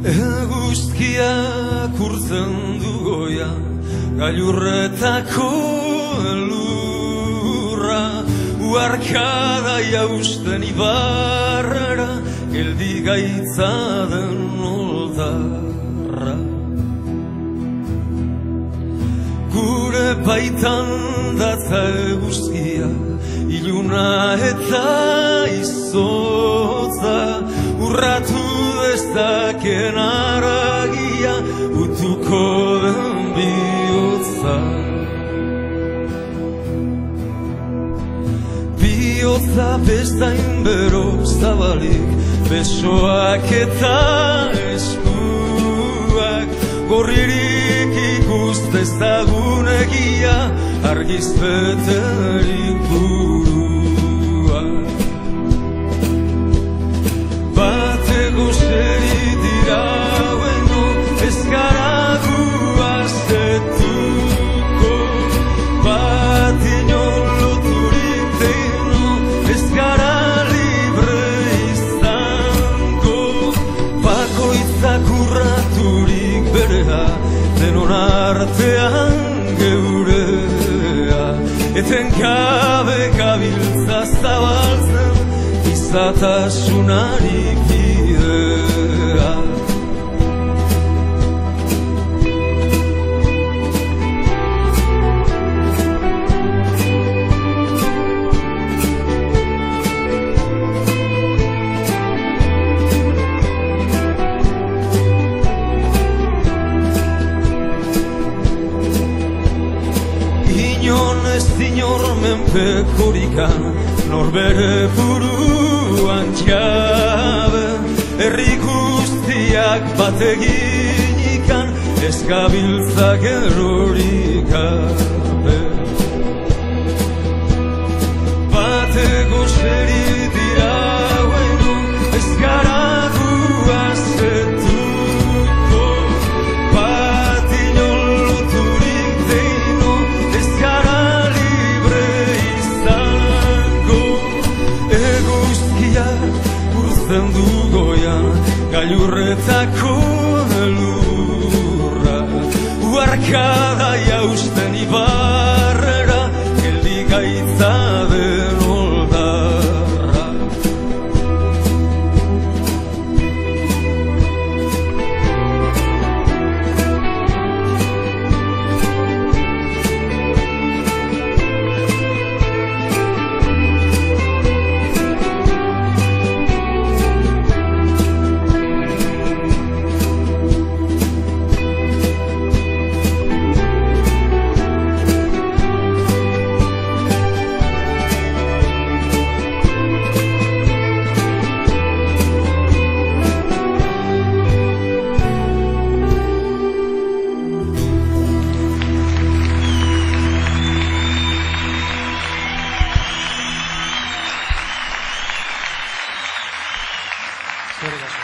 Eguzkiak urtzen du goia, gailurretako lurra, uarkada jausten ibarrera, geldi gaitza den oldarra. Gure baitan datza eguzkia, iluna eta izotza, urratu dezaken aragia, utuko den bihotza. Bihotza bestain bero zabalik, besoak eta eskuak, gorririk ikustez dagun egia, argiz beterik buruak. Bateko seri diraueno, ez gara guaztetuko, bat inon loturik deno, ez gara libre izango, bakoitzak urraturik berea, denon artean geurea, eten gabe gabiltza zabaltzen, izatasunarik bidea. Inon ez inor menpekorikan, norbere buruan jabe, herri guztiak bateginikan, ez gabiltza gerorik gabe. Bateko seri diraueno, ez gara guaztetuko, bat inon loturik deino, ez gara libre izango. Eguzkiak urtzen du goian, gailurretako lurra, uarkada jausten ibarrera, geldi gaitza den oldarra. Gracias.